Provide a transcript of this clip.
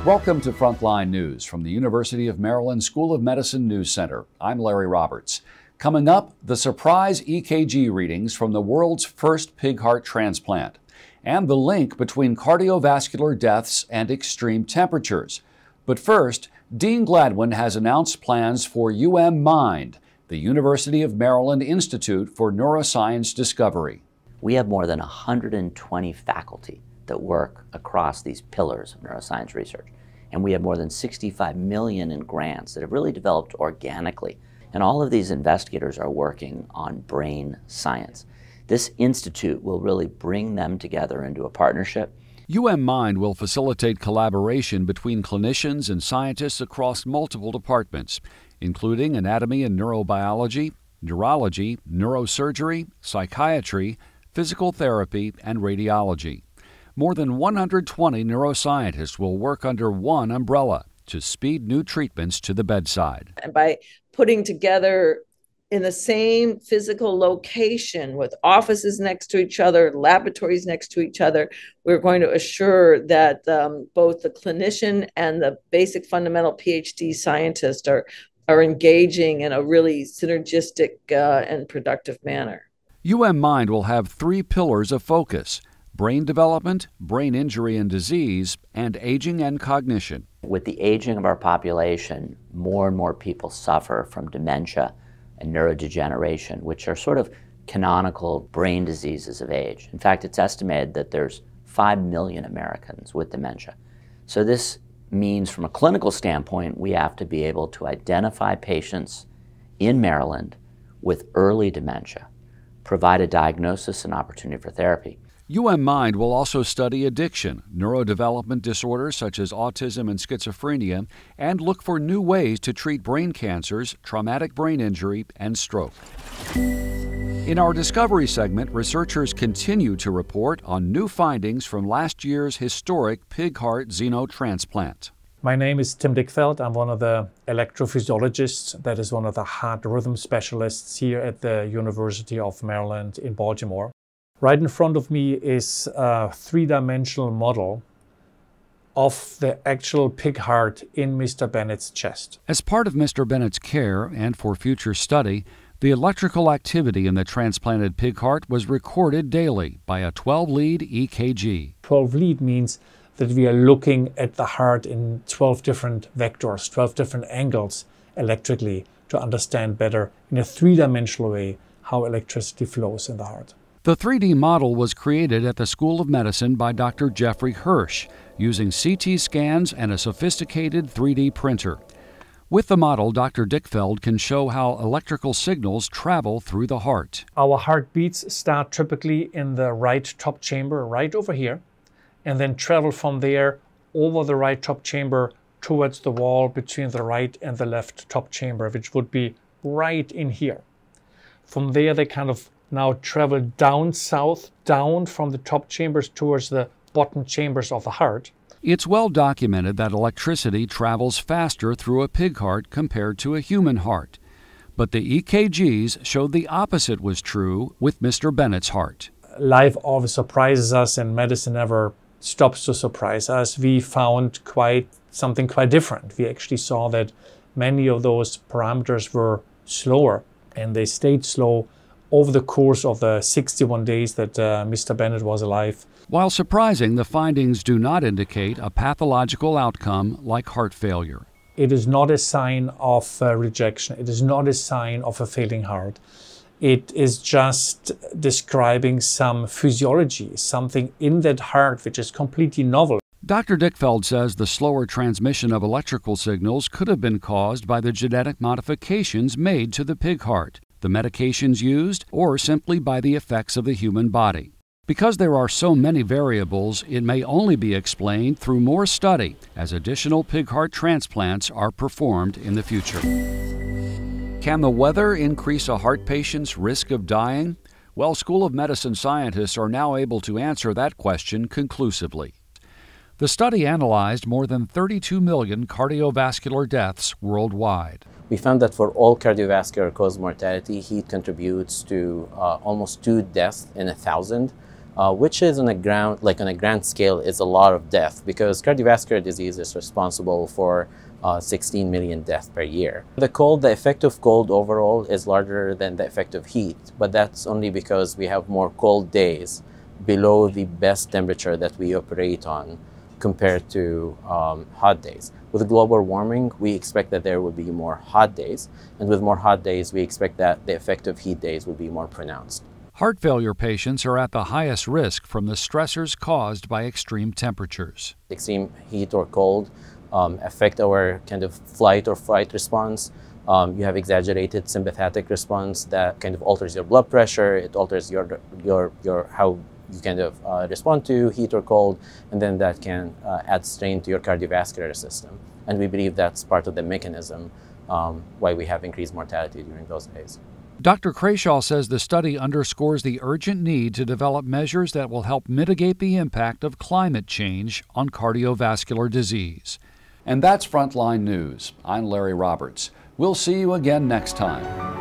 Welcome to Frontline News from the University of Maryland School of Medicine News Center. I'm Larry Roberts. Coming up, the surprise EKG readings from the world's first pig heart transplant, and the link between cardiovascular deaths and extreme temperatures. But first, Dean Gladwin has announced plans for Mind, the University of Maryland Institute for Neuroscience Discovery. We have more than 120 faculty that work across these pillars of neuroscience research. And we have more than 65 million in grants that have really developed organically. And all of these investigators are working on brain science. This institute will really bring them together into a partnership. Mind will facilitate collaboration between clinicians and scientists across multiple departments, including anatomy and neurobiology, neurology, neurosurgery, psychiatry, physical therapy, and radiology. More than 120 neuroscientists will work under one umbrella to speed new treatments to the bedside. And by putting together in the same physical location with offices next to each other, laboratories next to each other, we're going to assure that both the clinician and the basic fundamental PhD scientist are engaging in a really synergistic and productive manner. Mind will have three pillars of focus: brain development, brain injury and disease, and aging and cognition. With the aging of our population, more and more people suffer from dementia and neurodegeneration, which are sort of canonical brain diseases of age. In fact, it's estimated that there's 5 million Americans with dementia. So this means from a clinical standpoint, we have to be able to identify patients in Maryland with early dementia, provide a diagnosis and opportunity for therapy. Mind will also study addiction, neurodevelopment disorders such as autism and schizophrenia, and look for new ways to treat brain cancers, traumatic brain injury, and stroke. In our Discovery segment, researchers continue to report on new findings from last year's historic pig heart xenotransplant. My name is Tim Dickfeld. I'm one of the electrophysiologists, that is one of the heart rhythm specialists here at the University of Maryland in Baltimore. Right in front of me is a three-dimensional model of the actual pig heart in Mr. Bennett's chest. As part of Mr. Bennett's care and for future study, the electrical activity in the transplanted pig heart was recorded daily by a 12-lead EKG. 12-lead means that we are looking at the heart in 12 different vectors, 12 different angles electrically to understand better in a three-dimensional way how electricity flows in the heart. The 3D model was created at the School of Medicine by Dr. Jeffrey Hirsch using CT scans and a sophisticated 3D printer. With the model, Dr. Dickfeld can show how electrical signals travel through the heart. Our heartbeats start typically in the right top chamber, right over here, and then travel from there over the right top chamber towards the wall between the right and the left top chamber, which would be right in here. From there, they kind of now travel down south, down from the top chambers towards the bottom chambers of the heart. It's well documented that electricity travels faster through a pig heart compared to a human heart. But the EKGs showed the opposite was true with Mr. Bennett's heart. Life always surprises us, and medicine never stops to surprise us. We found something quite different. We actually saw that many of those parameters were slower, and they stayed slow over the course of the 61 days that Mr. Bennett was alive. While surprising, the findings do not indicate a pathological outcome like heart failure. It is not a sign of rejection. It is not a sign of a failing heart. It is just describing some physiology, something in that heart which is completely novel. Dr. Dickfeld says the slower transmission of electrical signals could have been caused by the genetic modifications made to the pig heart, the medications used, or simply by the effects of the human body. Because there are so many variables, it may only be explained through more study as additional pig heart transplants are performed in the future. Can the weather increase a heart patient's risk of dying? Well, School of Medicine scientists are now able to answer that question conclusively. The study analyzed more than 32 million cardiovascular deaths worldwide. We found that for all cardiovascular cause mortality, heat contributes to almost 2 deaths in 1,000. which is on a grand scale is a lot of death, because cardiovascular disease is responsible for 16 million deaths per year. The effect of cold overall is larger than the effect of heat, but that's only because we have more cold days below the best temperature that we operate on compared to hot days. With global warming, we expect that there will be more hot days, and with more hot days, we expect that the effect of heat days will be more pronounced. Heart failure patients are at the highest risk from the stressors caused by extreme temperatures. Extreme heat or cold affect our kind of flight or fight response. You have exaggerated sympathetic response that kind of alters your blood pressure. It alters your how you kind of respond to heat or cold, and then that can add strain to your cardiovascular system. And we believe that's part of the mechanism why we have increased mortality during those days. Dr. Crashaw says the study underscores the urgent need to develop measures that will help mitigate the impact of climate change on cardiovascular disease. And that's Frontline News. I'm Larry Roberts. We'll see you again next time.